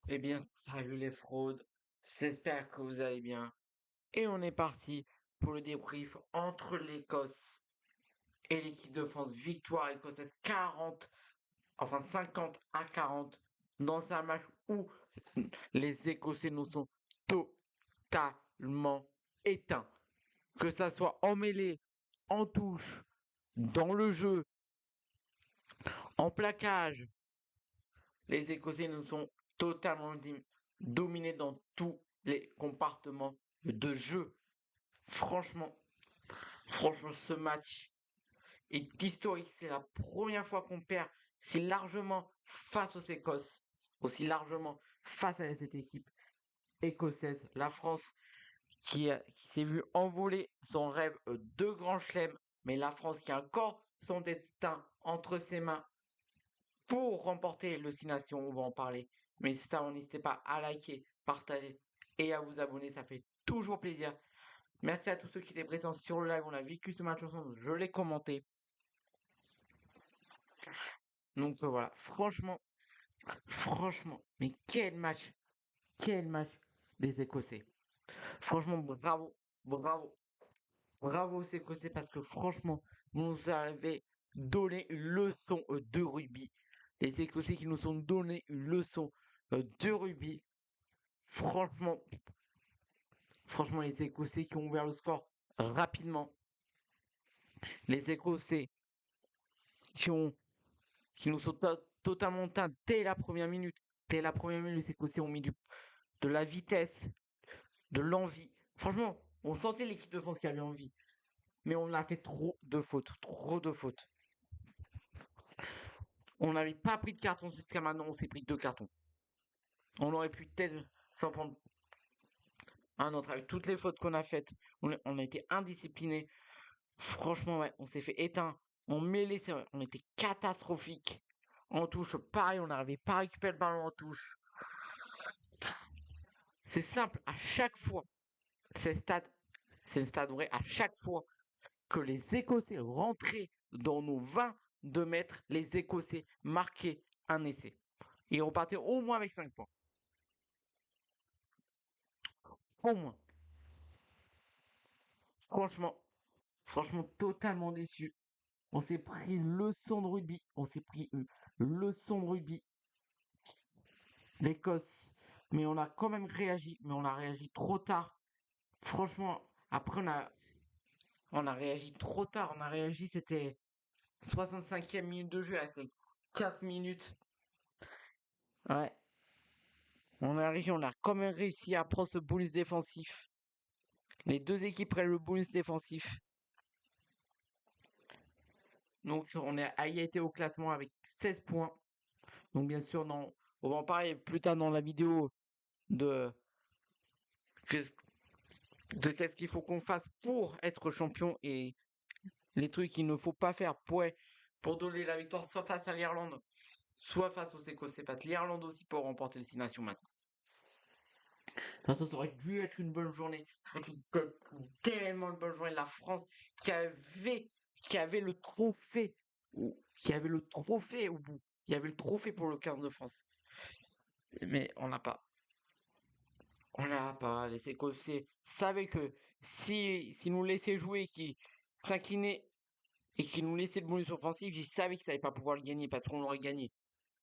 Eh bien, salut les fraudes, j'espère que vous allez bien. Et on est parti pour le débrief entre l'Écosse et l'équipe de France. Victoire écossaise 40, enfin 50-40, dans un match où les Écossais nous sont totalement éteints. Que ça soit en mêlée, en touche, dans le jeu, en plaquage, les Écossais nous sont totalement dominés dans tous les compartiments de jeu. Franchement, franchement, ce match est historique. C'est la première fois qu'on perd si largement face aux Écosses, aussi largement face à cette équipe écossaise. La France qui s'est vue envoler son rêve de grand chelem, mais la France qui a encore son destin entre ses mains pour remporter le 6 Nations, on va en parler. Mais ça, n'hésitez pas à liker, partager et à vous abonner, ça fait toujours plaisir. Merci à tous ceux qui étaient présents sur le live, on a vécu ce match ensemble, je l'ai commenté. Donc voilà, franchement, mais quel match des Écossais. Franchement, bravo, bravo aux Écossais parce que franchement, vous nous avez donné une leçon de rugby. Les Écossais qui nous ont donné une leçon de rugby. Franchement, franchement, les Écossais qui ont ouvert le score rapidement. Les Écossais qui ont qui nous sont totalement teints dès la première minute. Dès la première minute, les Écossais ont mis de la vitesse, de l'envie. Franchement, on sentait l'équipe de France qui avait envie. Mais on a fait trop de fautes. Trop de fautes. On n'avait pas pris de carton jusqu'à maintenant, on s'est pris 2 cartons. On aurait pu peut-être s'en prendre un autre. Avec toutes les fautes qu'on a faites, on a été indisciplinés. Franchement, ouais, on s'est fait éteindre. On mêlait, c'est vrai, on était catastrophique. En touche, pareil, on n'arrivait pas à récupérer le ballon en touche. C'est simple, à chaque fois, c'est le stade vrai, à chaque fois que les Écossais rentraient dans nos 22 mètres, les Écossais marquaient un essai. Et on partait au moins avec 5 points. Au moins. Franchement, franchement, totalement déçu. On s'est pris une leçon de rugby. On s'est pris une leçon de rugby. L'Écosse. Mais on a quand même réagi. Mais on a réagi trop tard. Franchement, après on a réagi trop tard. On a réagi, c'était 65e minute de jeu. C'est 4 minutes. Ouais. On a quand même réussi à prendre ce bonus défensif. Les deux équipes prennent le bonus défensif. Donc on est à égalité au classement avec 16 points. Donc bien sûr, on va en parler plus tard dans la vidéo de, de qu'est-ce qu'il faut qu'on fasse pour être champion et les trucs qu'il ne faut pas faire pour donner la victoire soit face à l'Irlande, soit face aux Écossais. Parce que l'Irlande aussi peut remporter les 6 Nations maintenant. Ça aurait dû être une bonne journée. Ça aurait dû être tellement une bonne journée. La France qui avait, qui avait le trophée, qui avait le trophée au bout. Il y avait le trophée pour le 15 de France. Mais on n'a pas. On n'a pas. Les Écossais savaient que si nous laissaient jouer, qui s'inclinaient et qui nous laissaient le bonus offensif, ils savaient qu'ils ne savaient pas pouvoir le gagner parce qu'on l'aurait gagné.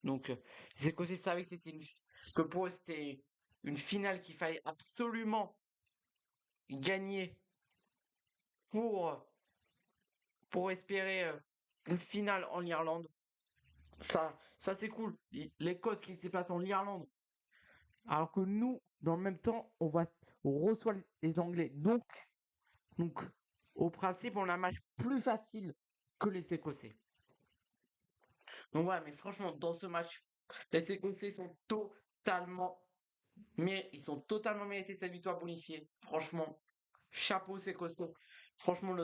Donc, les Écossais savaient que que pour eux, c'était une finale qu'il fallait absolument gagner pour, pour espérer une finale en Irlande. Ça c'est cool. L'Écosse qui se place en Irlande. Alors que nous, dans le même temps, on reçoit les Anglais. Donc, au principe, on a un match plus facile que les Écossais. Donc voilà, mais franchement, dans ce match, les Écossais sont mais ils sont totalement mérités cette victoire bonifiée. Franchement, chapeau aux Écossais. Franchement,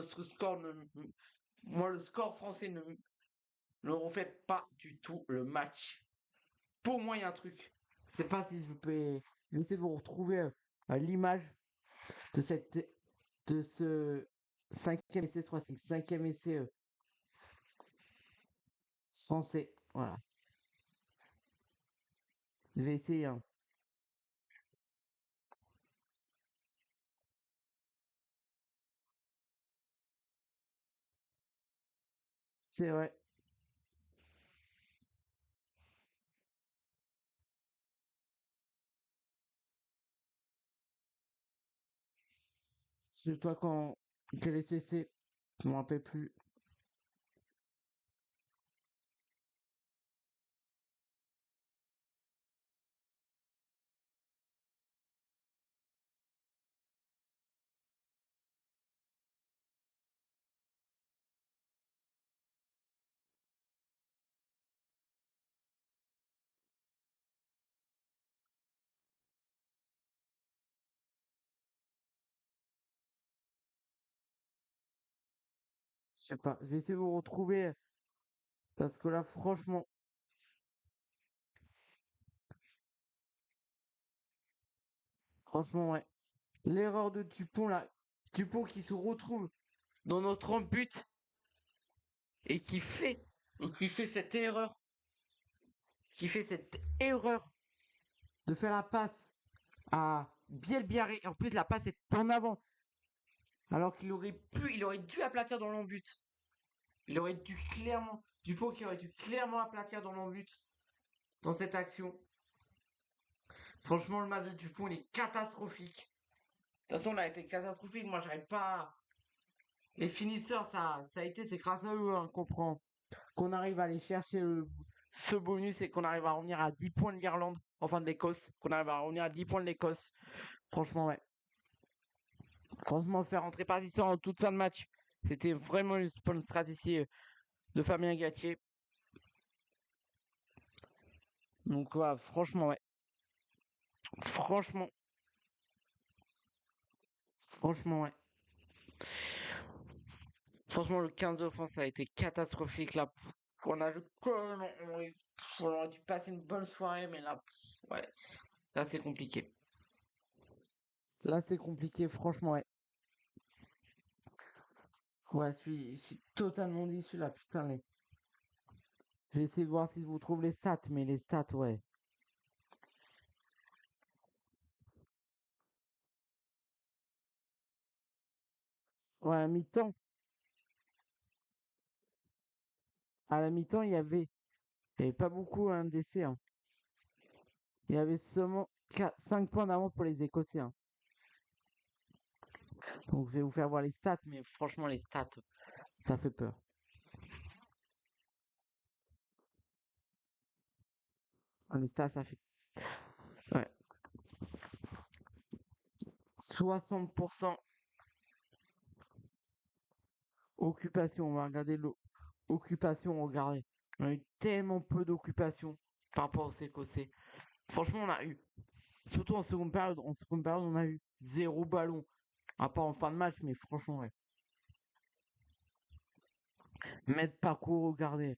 moi, le score français ne reflète pas du tout le match. Pour moi, il y a un truc. Je sais pas si je peux. Je vais essayer de vous retrouver l'image de de ce cinquième essai, je crois que c'est le cinquième essai français. Voilà. Je vais essayer, hein. C'est vrai. C'est toi quand quel était c'est? Je me rappelle plus. Je sais pas. Je vais essayer de vous retrouver parce que là, franchement, ouais. L'erreur de Dupont là, Dupont qui se retrouve dans notre but et qui fait cette erreur, qui fait cette erreur de faire la passe à Bielbiaré. En plus, la passe est en avant. Alors il aurait dû aplatir dans l'embut. Il aurait dû clairement, Dupont qui aurait dû clairement aplatir dans l'embut dans cette action. Franchement, le match de Dupont, il est catastrophique. De toute façon, il a été catastrophique. Moi, j'arrive pas. Les finisseurs, ça a été, c'est grâce à eux hein, qu'on arrive à aller chercher ce bonus et qu'on arrive à revenir à 10 points de l'Irlande, enfin de l'Écosse, qu'on arrive à revenir à 10 points de l'Écosse. Franchement, ouais. Franchement, faire rentrer Partition en toute fin de match, c'était vraiment une bonne stratégie de Fabien Galtier. Donc, ouais, franchement, ouais. Franchement, franchement, ouais. Franchement, le 15 de France a été catastrophique là. On a vu on aurait dû passer une bonne soirée, mais là, ouais, là c'est compliqué. Là c'est compliqué, franchement, ouais. Ouais, je suis totalement déçu là, putain. Je vais essayer de voir si je vous trouve les stats, mais les stats, ouais. Ouais, à la mi-temps, il y avait pas beaucoup un d'essais, hein. Il y avait seulement 5 points d'avance pour les Écossais, hein. Donc je vais vous faire voir les stats, mais franchement, les stats, ça fait peur. Ah, les stats, ça fait. Ouais. 60% occupation. On va regarder l'occupation. Regardez. On a eu tellement peu d'occupation par rapport aux Écossais. Franchement, on a eu. Surtout en seconde période. En seconde période, on a eu zéro ballon. À part en fin de match, mais franchement, ouais. Mettre parcours, regardez.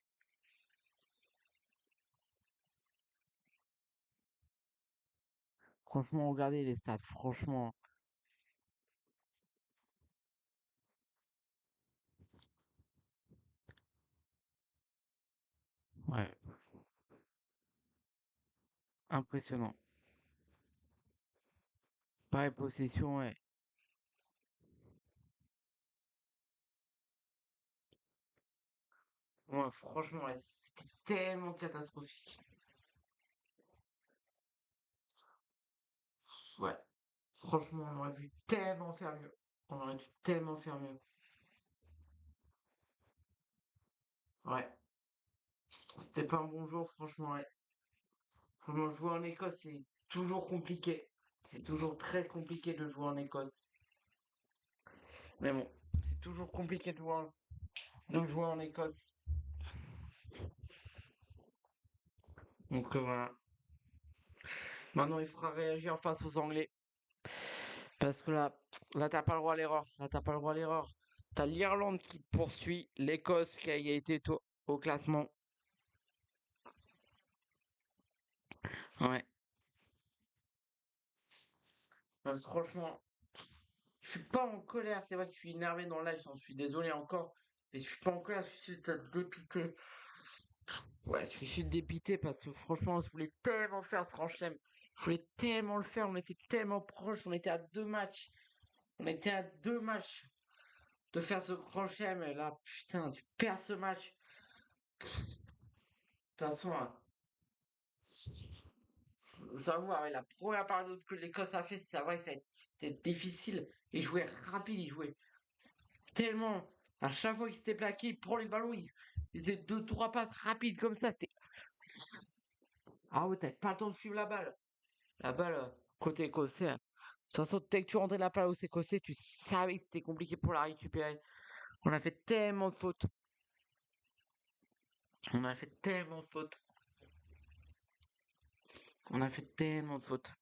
Franchement, regardez les stats. Franchement, ouais. Impressionnant. Pareil, possession, ouais. Ouais, franchement, ouais, c'était tellement catastrophique. Ouais. Franchement, on aurait pu tellement faire mieux. On aurait dû tellement faire mieux. Ouais. C'était pas un bon jour, franchement, ouais. Franchement, jouer en Écosse, c'est toujours compliqué. C'est toujours très compliqué de jouer en Écosse. Mais bon, c'est toujours compliqué de jouer en Écosse. Donc voilà. Maintenant, il faudra réagir face aux Anglais. Parce que là, t'as pas le droit à l'erreur. Là, t'as pas le droit à l'erreur. T'as l'Irlande qui poursuit, l'Écosse qui a été au classement. Ouais. Franchement, je suis pas en colère. C'est vrai que je suis énervé dans le live. J'en suis désolé encore. Mais je suis pas en colère. Je suis dépité. Ouais, je suis dépité parce que franchement, je voulais tellement faire ce grand chelem. Je voulais tellement le faire. On était tellement proches. On était à 2 matchs. On était à 2 matchs de faire ce grand chelem. Et là, putain, tu perds ce match. toute façon, hein, j'avoue, avec la première période que l'Écosse a fait, c'est vrai que c'était difficile. Il jouait rapide, il jouait tellement. À chaque fois qu'il s'était plaqué, il prend les ballons, il faisait deux, trois passes rapides comme ça. C'était. Ah ouais, t'avais pas le temps de suivre la balle. La balle, côté écossais, hein. De toute façon, dès que tu rentrais la balle aux Écossais, tu savais que c'était compliqué pour la récupérer. On a fait tellement de fautes. On a fait tellement de fautes. On a fait tellement de fautes.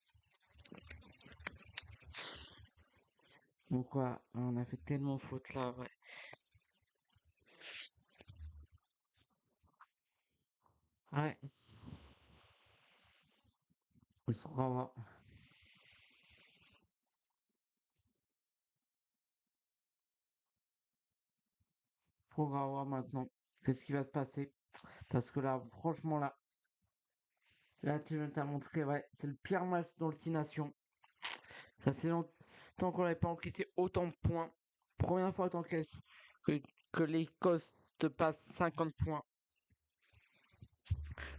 Donc quoi, on a fait tellement de fautes là, ouais. Ouais, il faudra voir. Faudra voir maintenant qu'est-ce qui va se passer. Parce que là, franchement, là, tu t'as montré, ouais, c'est le pire match dans le 6 Nations. Ça, c'est longtemps qu'on n'avait pas encaissé autant de points. Première fois que, que l'Écosse te passe 50 points.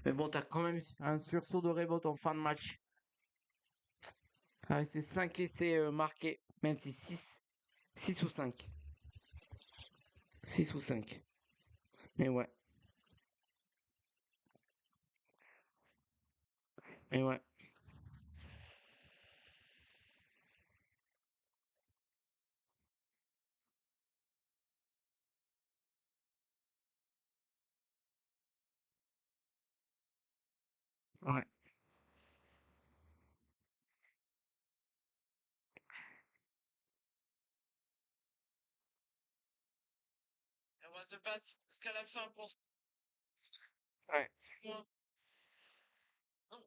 Mais bon, t'as quand même un sursaut de révolte en fin de match. Avec ces 5 essais marqués, même si 6 ou 5. 6 ou 5. Mais ouais, mais ouais, ouais. On va se battre jusqu'à la fin pour. Ouais. Moi, non,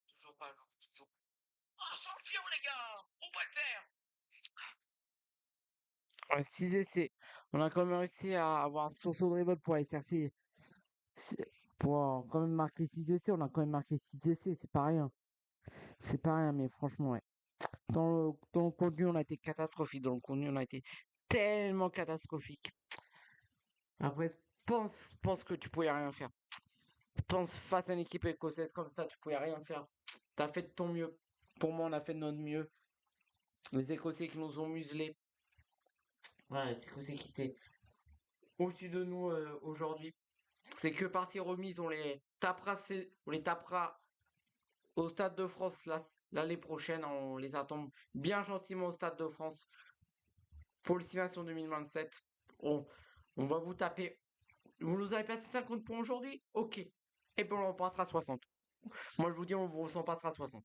toujours pas, non, toujours. Ah, champion, les gars! On va le faire! Ouais, 6 essais. On a quand même réussi à avoir un sursaut de révolte pour aller chercher. Pour quand même marquer 6 essais, on a quand même marqué 6 essais, c'est pas rien. C'est pas rien, mais franchement, ouais. Dans le contenu, on a été catastrophique. Dans le contenu, on a été tellement catastrophique. Après, pense que tu pouvais rien faire. Pense face à une équipe écossaise comme ça, tu pouvais rien faire. T'as fait de ton mieux. Pour moi, on a fait de notre mieux. Les Écossais qui nous ont muselés. Voilà, les Écossais qui étaient au-dessus de nous aujourd'hui. C'est que partie remise, on les tapera au Stade de France l'année prochaine. On les attend bien gentiment au Stade de France pour le 6 Nations 2027. On, on va vous taper. Vous nous avez passé 50 points aujourd'hui? Ok. Et puis on en passera 60. Moi je vous dis, on vous en passera 60.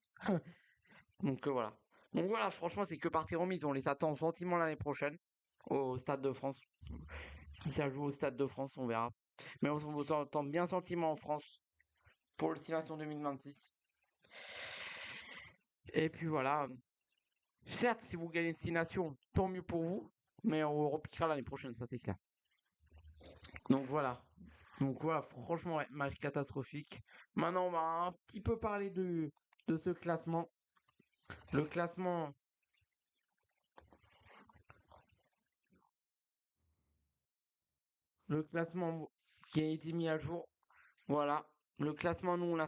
Donc voilà. Donc voilà, franchement, c'est que partie remise. On les attend gentiment l'année prochaine au Stade de France. Si ça joue au Stade de France, on verra. Mais on vous entend bien gentiment en France pour le 6 Nations 2026. Et puis voilà. Certes, si vous gagnez 6 Nations, tant mieux pour vous. Mais on repiquera l'année prochaine, ça c'est clair. Donc voilà. Donc voilà, franchement, ouais, match catastrophique. Maintenant, on va un petit peu parler de ce classement. Le classement, le classement qui a été mis à jour. Voilà. Le classement, nous, on a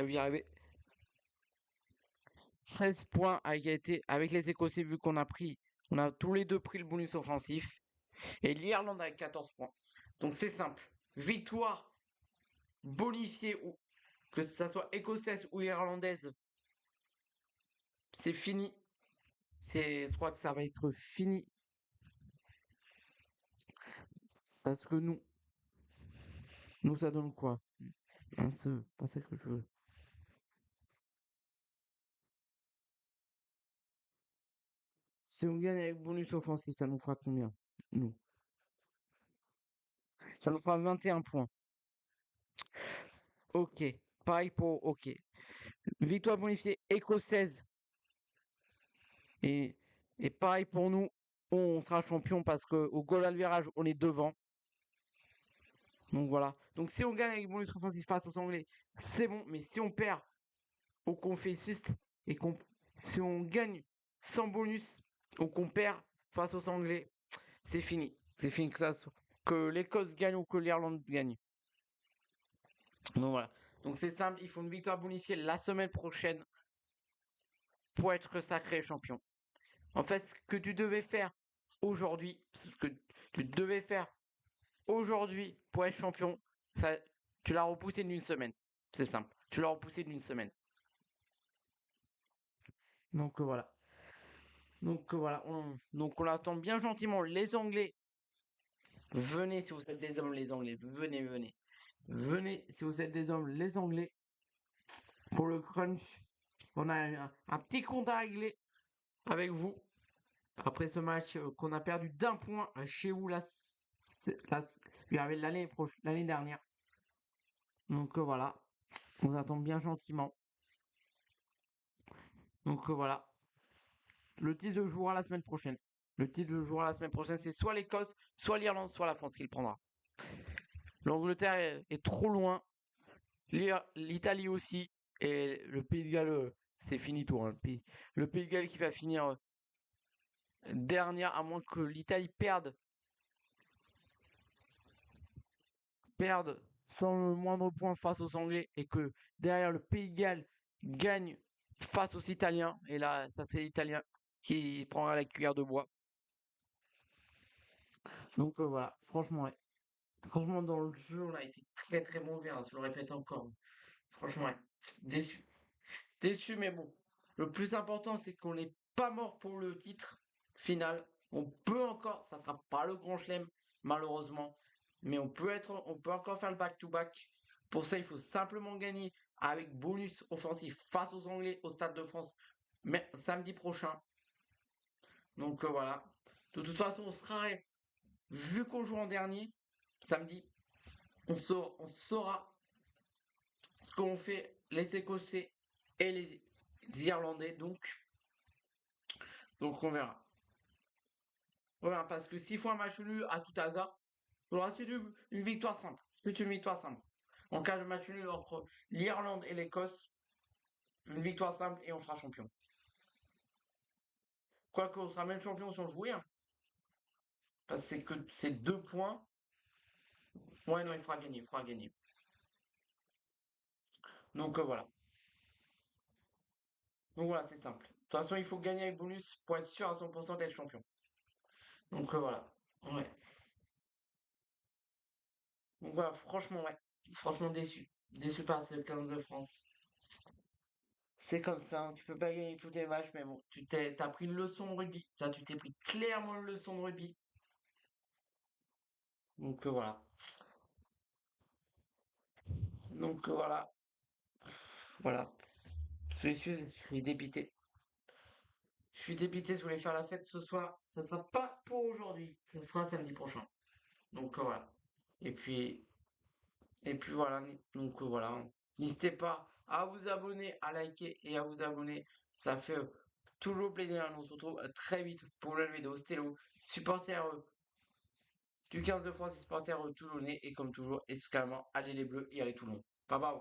vu arriver 16 points à égalité avec les Écossais, vu on a tous les deux pris le bonus offensif. Et l'Irlande avec 14 points. Donc c'est simple. Victoire bonifiée, ou que ça soit écossaise ou irlandaise, c'est fini. Je crois que ça va être fini. Parce que nous ça donne quoi? Pas ça que je veux. Si on gagne avec bonus offensif, ça nous fera combien? Nous. Ça nous fera 21 points. Ok. Pareil pour. Ok. Victoire bonifiée écossaise. Et, et pareil pour nous. On sera champion parce qu'au goal à virage, on est devant. Donc voilà. Donc si on gagne avec bonus offensif face aux Anglais, c'est bon. Mais si on perd ou qu'on fait juste et qu'on si on gagne sans bonus ou qu'on perd face aux Anglais, c'est fini. C'est fini que ça. que l'Écosse gagne ou que l'Irlande gagne. Donc voilà. Donc c'est simple, il faut une victoire bonifiée la semaine prochaine pour être sacré champion. En fait, ce que tu devais faire aujourd'hui, ce que tu devais faire aujourd'hui pour être champion, ça, tu l'as repoussé d'une semaine. C'est simple. Tu l'as repoussé d'une semaine. Donc voilà. Donc voilà. Donc on attend bien gentiment les Anglais. Venez si vous êtes des hommes, les Anglais. Venez, venez. Venez si vous êtes des hommes, les Anglais. Pour le crunch, on a un petit compte à régler avec vous. Après ce match qu'on a perdu d'un point chez vous l'année dernière. Donc voilà, on attend bien gentiment. Donc voilà, le titre jouera la semaine prochaine. Le titre jouera la semaine prochaine, c'est soit l'Écosse, soit l'Irlande, soit la France qui le prendra. L'Angleterre est trop loin, l'Italie aussi, et le Pays de Galles, c'est fini tout. Hein. Le Pays de Galles qui va finir dernière, à moins que l'Italie perde sans le moindre point face aux Anglais et que derrière le Pays de Galles gagne face aux Italiens. Et là, ça c'est l'Italien qui prendra la cuillère de bois. Donc voilà, franchement, ouais. Franchement, dans le jeu, on a été très très mauvais, hein, je le répète encore. Franchement, ouais. Déçu. Déçu, mais bon. Le plus important, c'est qu'on n'est pas mort pour le titre final. On peut encore, ça sera pas le grand chelem, malheureusement. Mais on peut encore faire le back-to-back. Pour ça, il faut simplement gagner avec bonus offensif face aux Anglais au Stade de France, mais samedi prochain. Donc voilà. De toute façon, vu qu'on joue en dernier, samedi, on saura ce qu'ont fait les Écossais et les Irlandais. Donc on verra. Voilà, parce que s'il faut un match nul à tout hasard, il aura c'est une victoire simple. C'est une victoire simple. En cas de match nul entre l'Irlande et l'Écosse, une victoire simple et on sera champion. Quoique on sera même champion si on jouait. Hein. Parce que c'est que c'est 2 points. Ouais, non, il faudra gagner, il faudra gagner. Donc voilà. Donc voilà, c'est simple. De toute façon, il faut gagner avec bonus pour être sûr à 100% d'être champion. Donc voilà. Ouais. Donc voilà, franchement, ouais. Franchement déçu. Déçu par ce 15 de France. C'est comme ça, hein, tu peux pas gagner tous tes matchs, mais bon, t'as pris une leçon de rugby. Là, tu t'es pris clairement une leçon de rugby. Donc voilà. Donc voilà. Voilà. Je suis dépité. Je suis dépité, je voulais faire la fête ce soir. Ça sera pas pour aujourd'hui. Ça sera samedi prochain. Donc voilà. Et puis, et puis voilà. Donc voilà. N'hésitez pas à vous abonner, à liker et à vous abonner. Ça fait toujours plaisir. On se retrouve très vite pour une nouvelle vidéo. C'était le supporter du 15 de France et supporter toulonnais. Et comme toujours, exclusivement, allez les bleus et allez Toulon. Bye bye.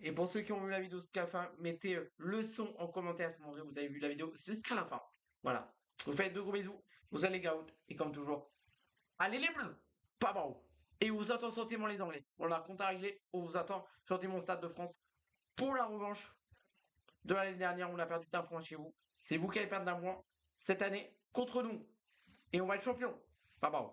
Et pour ceux qui ont vu la vidéo jusqu'à la fin, mettez le son en commentaire si vous avez vu la vidéo jusqu'à la fin. Voilà. Je vous faites de gros bisous. Vous allez les out. Et comme toujours, allez les bleus. Pas bon. Et on vous attend gentiment les Anglais. Voilà, compte à régler. On vous attend gentiment au Stade de France pour la revanche de l'année dernière. On a perdu d'un point chez vous. C'est vous qui allez perdre d'un point cette année contre nous. Et on va être champion. Pas bon.